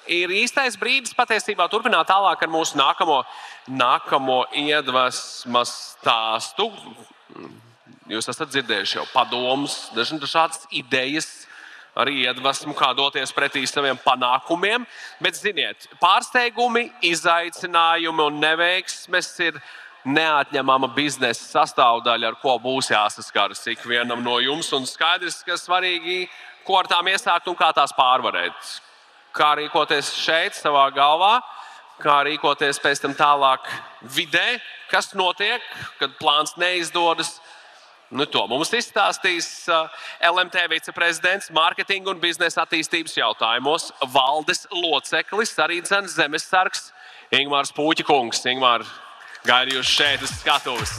ir īstais brīdis patiesībā turpināt tālāk ar mūsu nākamo iedvesmas stāstu. Jūs esat dzirdējuši jau padomus, dažādas idejas, arī iedvesmu, kā doties pretī saviem panākumiem. Bet, ziniet, pārsteigumi, izaicinājumi un neveiksmes ir neatņemama biznesa sastāvdaļa, ar ko būs jāsaskaras ikvienam no jums. Un skaidrs, ka svarīgi, ko ar tām iesākt un kā tās pārvarēt. Kā rīkoties šeit, savā galvā, kā rīkoties pēc tam tālāk vidē, kas notiek, kad plāns neizdodas. To mums izstāstīs LMT viceprezidents mārketinga un biznesa attīstības jautājumos, valdes loceklis, arī zemesargs Ingmārs Puķikungs. Ingmār, gaidu jūs šeit uz skatuves.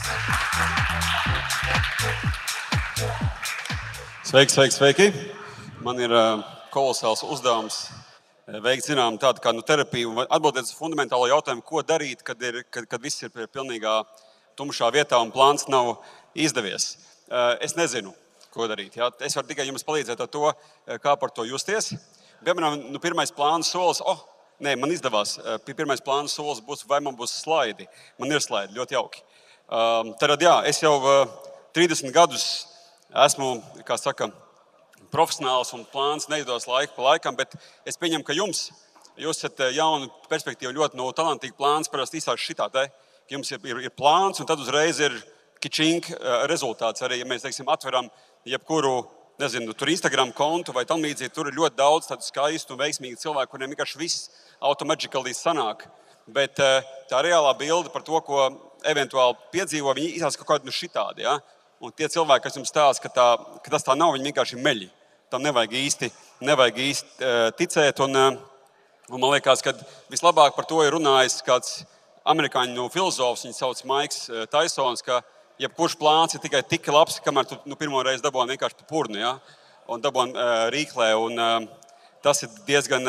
Sveiki! Man ir kolosāls uzdevums veikt tādu kā terapiju un atbildēt uz fundamentālo jautājumu, ko darīt, kad viss ir pilnīgā tumšā vietā un plāns nav izdevies. Es nezinu, ko darīt. Ja? Es varu tikai jums palīdzēt ar to, kā par to justies. Piemēram, pirmais plāna solis, man izdevās. Pirmais plāna solis būs, vai man būs slaidi. Man ir slaidi, ļoti jauki. Tad, es jau 30 gadus esmu, kā saka, profesionāls un plāns neizdodas laiku pa laikam, bet es pieņemu, ka jūs esat jaunu perspektīvu, ļoti talantīgi plāns, parasti izsāk šitā te. Jums ir plāns un tad uzreiz ir kičink rezultāts. Arī, ja mēs, atveram jebkuru, tur Instagram kontu vai tam līdzīgi, tur ir ļoti daudz tādu skaistu un veiksmīgu cilvēku, kuriem vienkārši viss automatically sanāk. Bet tā reālā bilde par to, ko eventuāli piedzīvo, viņi izsās kaut kādi šitādi. Ja? Un tie cilvēki, kas jums stāsta, ka tas tā nav, viņi vienkārši meļi. Tam nevajag īsti ticēt. Un man liekas, ka vislabāk par to ir runājis kāds amerikāņu filozofs, viņu sauc Maiks Taisons, ka jebkurš plāns ir tikai tik labs, kamēr tu pirmo reizi dabūji vienkārši purni, ja? Un dabūji rīklē. Un tas ir diezgan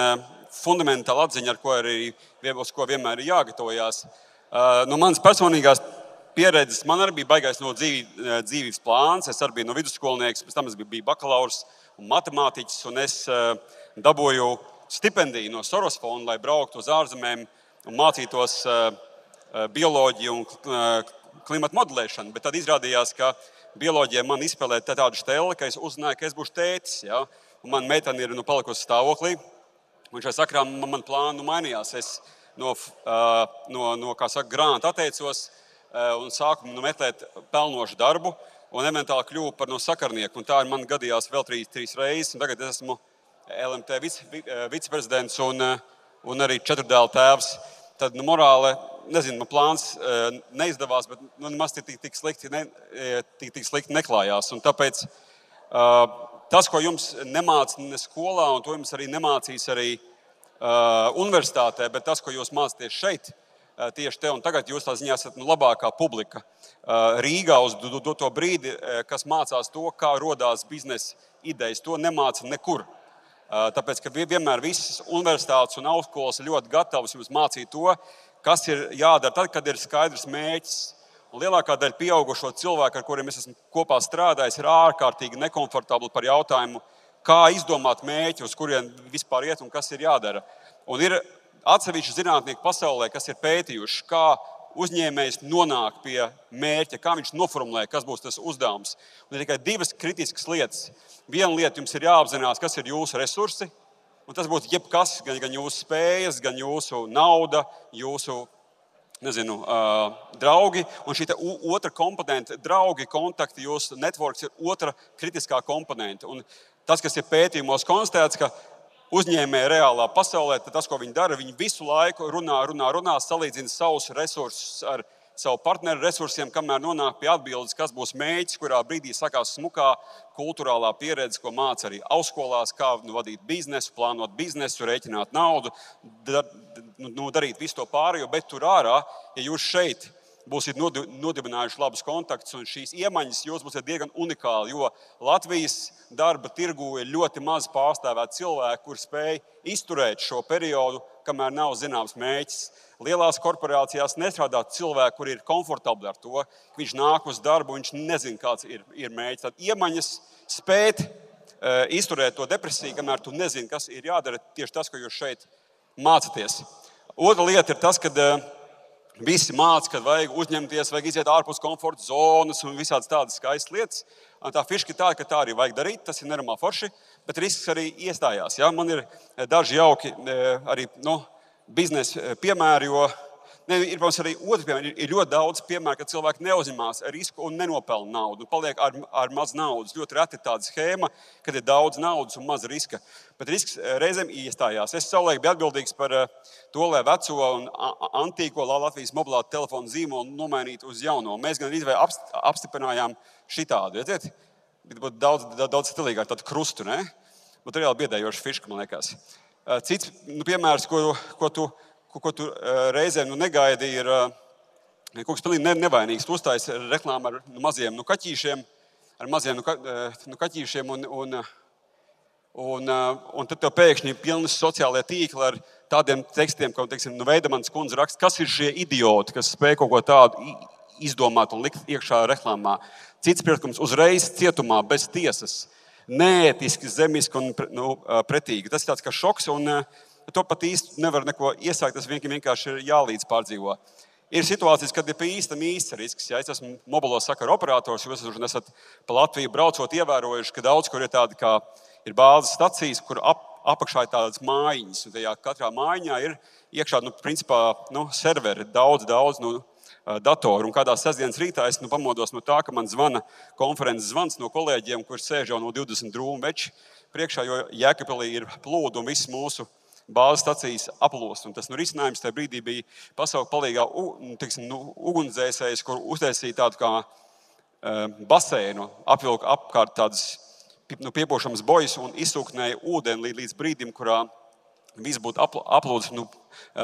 fundamentāla atziņa, uz ko vienmēr ir jāgatavojās. No manas personīgās pieredzes man arī bija baigais no dzīvības plāns. Es arī biju no vidusskolnieks, pēc tam es biju bakalaurs un matemātiķis, un es dabūju stipendiju no Soros fonda, lai brauktu uz ārzemēm un mācītos bioloģiju un klimata modelēšanu. Bet tad izrādījās, ka bioloģija man izspēlē tādu steli, ka es uzzināju, ka es būšu tētis. Ja? Un man meitene ir palikusi stāvoklī. Un šajā sakrā man plānu mainījās. Es no grāmatu atteicos un sāku meklēt pelnošu darbu un eventuāli kļuvu par sakarnieku. Un tā ir man gadījās vēl trīs reizes. Un tagad es esmu LMT viceprezidents un arī 4 dēlu tēvs. Tad morāli, nezinu, man plāns neizdevās, bet nemaz tik slikti neklājās. Un tāpēc tas, ko jums nemāca ne skolā, un to jums arī nemācīs arī universitātē, bet tas, ko jūs mācāties šeit, tieši te un tagad, jūs tā ziņā esat labākā publika Rīgā uz to brīdi, kas mācās to, kā rodās biznesa idejas. To nemāca nekur. Tāpēc, ka vienmēr visas universitātes un augstskolas ir ļoti gatavas jums mācīt to, kas ir jādara tad, kad ir skaidrs mērķis. Un lielākā daļa pieaugušo cilvēku, ar kuriem es esmu kopā strādājis, ir ārkārtīgi nekomfortabli par jautājumu, kā izdomāt mērķi, uz kurien vispār iet un kas ir jādara. Un ir atsevišķi zinātnieki pasaulē, kas ir pētījuši, kā uzņēmējs nonāk pie mērķa, kā viņš noformulē, kas būs tas uzdevums. Un ir tikai 2 kritiskas lietas. Viena lieta jums ir jāapzinās, kas ir jūsu resursi, un tas būtu jebkas, gan jūsu spējas, gan jūsu nauda, jūsu, draugi. Un šī otra komponente, draugi, kontakti, jūsu networks ir otra kritiskā komponente. Un tas, kas ir pētījumos konstatēts, ka uzņēmēji reālā pasaulē, tad tas, ko viņi dara, viņi visu laiku runā, salīdzina savus resursus ar savu partneru resursiem, kamēr nonāk pie atbildes, kas būs mērķis, kurā brīdī sakās smukā kultūrālā pieredze, ko māca arī augstskolās, kā vadīt biznesu, plānot biznesu, rēķināt naudu, darīt visu to pārējo, bet tur ārā, ja jūs šeit būsiet nodibinājuši labus kontaktus, un šīs iemaņas jūs būsiet diezgan unikāli, jo Latvijas darba tirgū ir ļoti maz pārstāvēt cilvēku, kur spēj izturēt šo periodu, kamēr nav zināms mērķis. Lielās korporācijās nestrādā cilvēki, kuri ir komfortabli ar to, ka viņš nāk uz darbu, viņš nezina, kāds ir mērķis. Tad iemaņas spēt izturēt to depresiju, kamēr tu nezini, kas ir jādara, tieši tas, ko jūs šeit mācāties. Otra lieta ir tas, ka visi māca, ka vajag uzņemties, vajag iziet ārpus komforta zonas un visādas tādas skaistas lietas. Un tā fiška ir tāda, ka tā arī vajag darīt, tas ir nenormāli forši, bet risks arī iestājās. Ja? Man ir daži jauki arī biznesa piemēri, jo ir, protams, arī otrs piemērs. Ir ļoti daudz piemēru, kad cilvēki neuzņemās risku un nenopelna naudu. Un paliek ar maz naudas. Ļoti reti ir tāda schēma, kad ir daudz naudas un maz riska. Bet risks reizēm iestājās. Es savulaik biju atbildīgs par to, lai veco un antīko Latvijas mobilā telefonu zīmolu nomainītu uz jauno. Mēs gan arī apstiprinājām šitādu. Redziet? Būtu daudz stilīgāk tādu krustu, ne? Būtu reāli biedējoši fiška, man liekas. Cits piemērs, ko tu reizēm negaidi, ir kaut kas pilnīgi nevainīgs. Tu uztājies reklāmu ar maziem kaķīšiem, un tad tev pēkšņi ir pilnas sociālajie tīkli ar tādiem tekstiem, ko, teiksim, Veidemanas kundze raksta, kas ir šie idioti, kas spēj kaut ko tādu izdomāt un likt iekšā reklāmā. Cits priekšlikums uzreiz cietumā, bez tiesas, neētiski, zemiski un pretīgi. Tas ir tāds kā šoks, un to pat īsti nevar neko iesākt, tas vienkārši ir jālīdz pārdzīvo. Ir situācijas, kad ir pa īstam īsts risks. Ja es esmu mobilo sakaru operators, jūs esat pa Latviju braucot ievērojuši, ka daudz kur ir tādi kā ir bāzes stacijas, kur apakšā ir tādas mājiņas. Un tajā katrā mājiņā ir iekšā, principā, serveri, daudz datoru. Un kādā sestdienas rītā es pamodos no tā, ka man zvana konferences zvans no kolēģiem, kur sēž jau no 20 drūmu veči priekšā, jo Jēkabpilī ir plūdu un viss mūsu bāzes stacijas aplost. Un tas risinājums tajā brīdī bija pasaules palīgā ugunsdzēsējs, kur uztaisīja tādu kā baseinu, apvilka apkārt tādas piepošamas bojas un izsūknēja ūdeni līdz brīdim, kurā viss būtu aplūdis,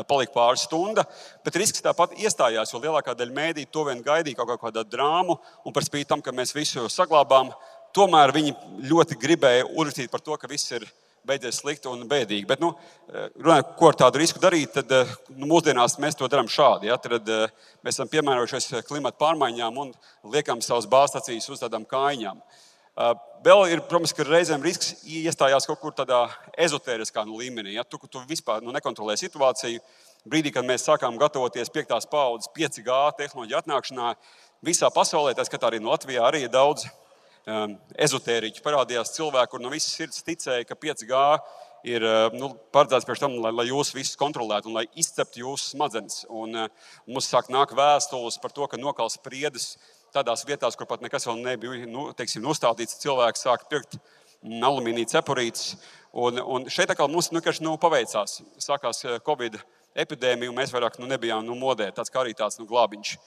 palika pāris stunda. Bet risks tāpat iestājās, jo lielākā daļa mēdī to vien gaidīja kaut kādā drāmu, un par spīti tam, ka mēs visu saglabājām, tomēr viņi ļoti gribēja uzrakstīt par to, ka viss ir beidzies slikti un bēdīgi. Bet, runājot, ko ar tādu risku darīt, tad mūsdienās mēs to darām šādi. Ja? Tad mēs esam piemērojušies klimata pārmaiņām un liekam savas bāzes stacijas uz tādām kājiņām. Vēl ir, protams, ka reizēm risks iestājās kaut kur tādā ezotēriskā līmenī. Ja? Tu vispār nekontrolē situāciju. Brīdī, kad mēs sākām gatavoties 5. paudzes 5G tehnoloģiju atnākšanā, visā pasaulē, tā skatā arī no Latvijā, arī ir daudz ezotēriķi. Parādījās cilvēki, kur no visas sirds ticēja, ka 5G ir paredzēts priekš tam, lai jūs visus kontrolētu un lai izceptu jūsu smadzenes. Un mums sāk nāk vēstules par to, ka nokals priedes tādās vietās, kur pat nekas vēl nebija nostādīts. Cilvēki sāk pirkt alumīnija cepurītes. Un šeit atkal mums paveicās. Sākās Covid epidēmija, un mēs vairāk nebijām modē. Tāds kā arī tāds glābiņš.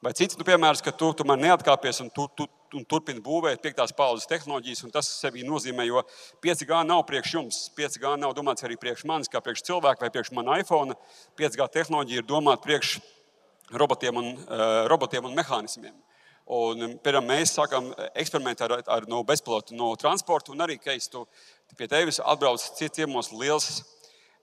Vai cits piemērs, ka tu tomēr neatkāpies un turpini būvēt 5. paudzes tehnoloģijas, un tas sevi nozīmē, jo 5G nav priekš jums. 5G nav domāts arī priekš manis, kā priekš cilvēka vai priekš mana iPhone. 5G tehnoloģija ir domāta priekš robotiem un mehānismiem. Un, piemēram, mēs sākam eksperimentēt ar bezpilotu transportu, un arī, Keis, pie tevis atbrauc ciemos liels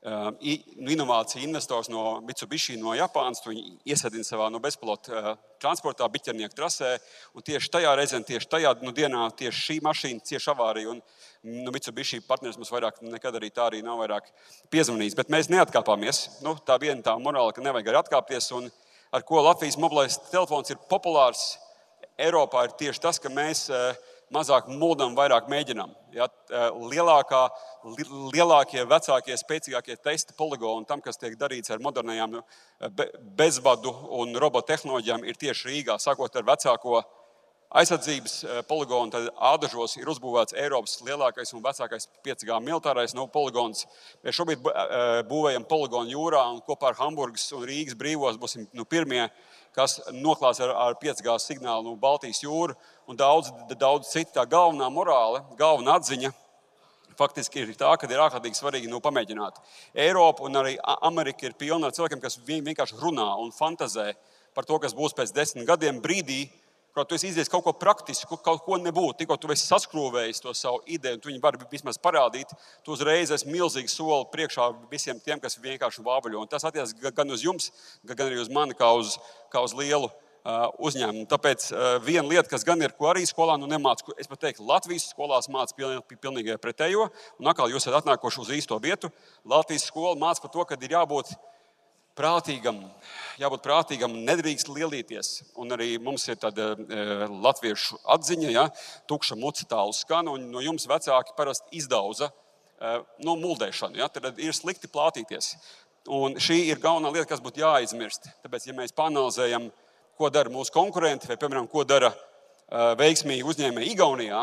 inovāciju investors no Mitsubishi no Japānas. Viņi iesaistīja savā bezpilota transportā, biķernieku trasē. Un tieši tajā reizē, tieši tajā dienā, tieši šī mašīna cieši avārija. Un Mitsubishi partneris mums vairāk nekad arī tā arī nav vairāk piezvanījis. Bet mēs neatkāpāmies. Tā viena tā morāla, ka nevajag arī atkāpties. Un ar ko Latvijas mobilais telefons ir populārs Eiropā, ir tieši tas, ka mēs mazāk muldam, vairāk mēģinām. Ja, lielākie, vecākie, spēcīgākie testi poligoni tam, kas tiek darīts ar modernajām bezvadu un robotehnoloģijām, ir tieši Rīgā. Sākot ar vecāko aizsardzības poligonu, tad Ādažos ir uzbūvēts Eiropas lielākais un vecākais 5G militārais poligons. Mēs šobrīd būvējam poligonu jūrā, un kopā ar Hamburgas un Rīgas brīvos būsim pirmie, kas noklās ar 5G signālu Baltijas jūru un daudz citu. Tā galvenā morāle, galvenā atziņa faktiski ir tā, ka ir ārkārtīgi svarīgi pamēģināt. Eiropa un arī Amerika ir pilna ar cilvēkiem, kas vienkārši runā un fantazē par to, kas būs pēc 10 gadiem brīdī, kad tu esi izdarījis kaut ko praktisku, kaut ko nebūtu. Tikko tu esi saskrūvējis to savu ideju, un tu viņu vari vismaz parādīt, tu uzreiz esi milzīgi soli priekšā visiem tiem, kas vienkārši vāvaļo. Un tas attiecas gan uz jums, gan arī uz mani, kā uz lielu uzņēmumu. Tāpēc viena lieta, kas gan ir, ko arī skolā nemāca, es pat teiktu, Latvijas skolās māca pilnīgi pretējo, un atkal jūs esat atnākuši uz īsto vietu. Latvijas skola māca par to, ka ir jābūt prātīgam, nedrīkst lielīties. Un arī mums ir tāda latviešu atziņa, ja, tukša muca tālu skan, un no jums vecāki parasti izdauza no muldēšanu. Ja, tad ir slikti plātīties. Un šī ir galvenā lieta, kas būtu jāizmirst. Tāpēc, ja mēs panalizējam, ko dara mūsu konkurenti, vai, piemēram, ko dara veiksmīgi uzņēmēji Igaunijā,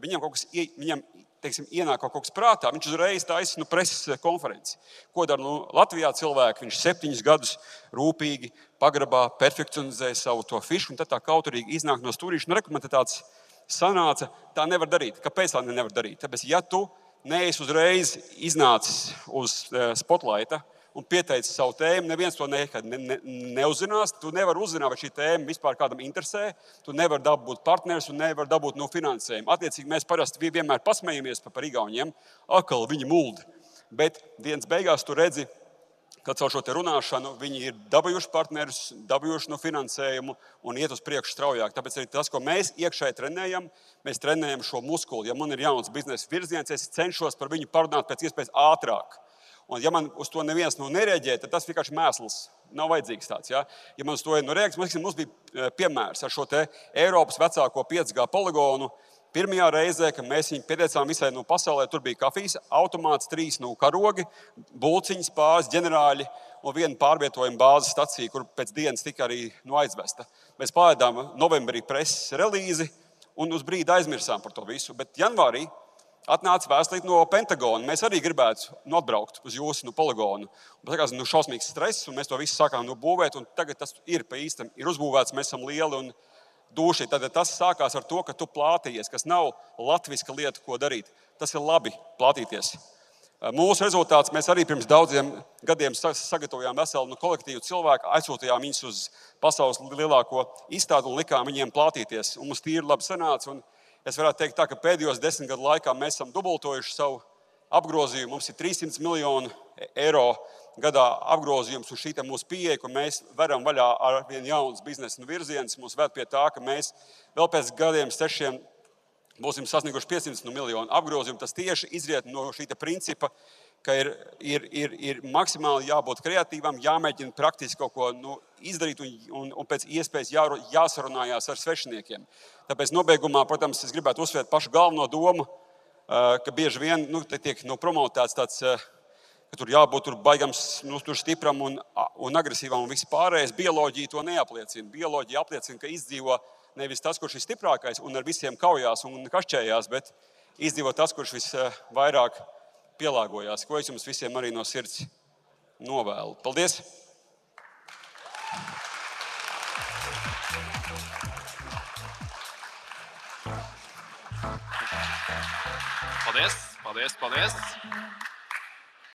viņam teiksim, ienāk kaut kas prātā, viņš uzreiz taisa preses konferenci. Ko dara Latvijā cilvēki? Viņš 7 gadus rūpīgi pagrabā, perfekcionizēja savu to fišu, un tad tā kauturīgi iznāk no stūrīša. Rekomendāts sanāca, tā nevar darīt. Kāpēc tā nevar darīt? Tāpēc, ja tu neesi uzreiz iznācis uz spotlighta un pieteicis savu tēmu, neviens to nekad neuzzinās. Tu nevari uzzināt, vai šī tēma vispār kādam interesē. Tu nevari dabūt partnerus un nevari dabūt no finansējumu. Attiecīgi, mēs parasti vienmēr pasmējamies par Igauniem. Akal viņi muldi. Bet dienas beigās tu redzi, ka caur šo te runāšanu viņi ir dabūjuši partnerus, dabūjuši no finansējumu un iet uz priekšu straujāk. Tāpēc arī tas, ko mēs iekšēji trenējam, mēs trenējam šo muskuli. Ja man ir jauns biznesa virziens, es cenšos par viņu parunāt pēc iespējas ātrāk. Un ja man uz to neviens nereaģē, tad tas vienkārši mēsls. Nav vajadzīgs tāds. Ja, ja man uz to reaģē, mums bija piemērs ar šo te Eiropas vecāko 5G poligonu. Pirmajā reizē, kad mēs viņu pieteicām visai no pasaulē, tur bija kafijas automāts, 3 karogi, bulciņas pāris, ģenerāļi un viena pārvietojuma bāzes stacija, kur pēc dienas tika arī aizvesta. Mēs palaidām novembrī preses relīzi un uz brīdi aizmirsām par to visu. Bet janvārī atnāca vēstulīte no Pentagona. Mēs arī gribētu atbraukt uz jūsu poligonu. Tas ir šausmīgs stress, un mēs to visu sākām būvēt. Tagad tas ir pa īstam, ir uzbūvēts, mēs esam lieli un duši. Tad tas sākās ar to, ka tu plātījies, kas nav latviska lieta, ko darīt. Tas ir labi plātīties. Mūsu rezultāts mēs arī pirms daudziem gadiem sagatavojām veselu kolektīvu cilvēku, aizsūtījām viņus uz pasaules lielāko izstādi un likām viņiem plātīties. Un mums tīri labi sanāca. Es varētu teikt, tā, ka pēdējos 10 gadu laikā mēs esam dubultojuši savu apgrozījumu. Mums ir 300 miljoni eiro gadā apgrozījums, un šī mūsu pieeja, ka mēs veram vaļā ar vienu jaunu biznesa virzienu, mūs ved pie tā, ka mēs vēl pēc gadiem 6 būsim sasnieguši 500 miljonu apgrozījumu. Tas tieši izriet no šī principa, ka ir maksimāli jābūt kreatīvam, jāmēģina praktiski kaut ko izdarīt un pēc iespējas jāsarunājās ar svešiniekiem. Tāpēc nobeigumā, protams, es gribētu uzsvērt pašu galveno domu, ka bieži vien tiek promotēts tāds, ka tur jābūt baigam stipram un agresīvam un viss pārējais. Bioloģija to neapliecina. Bioloģija apliecina, ka izdzīvo nevis tas, kurš ir stiprākais un ar visiem kaujās un kašķējās, bet izdzīvo tas, kurš visvairāk pielāgojās, ko es jums visiem arī no sirds novēlu. Paldies! Paldies!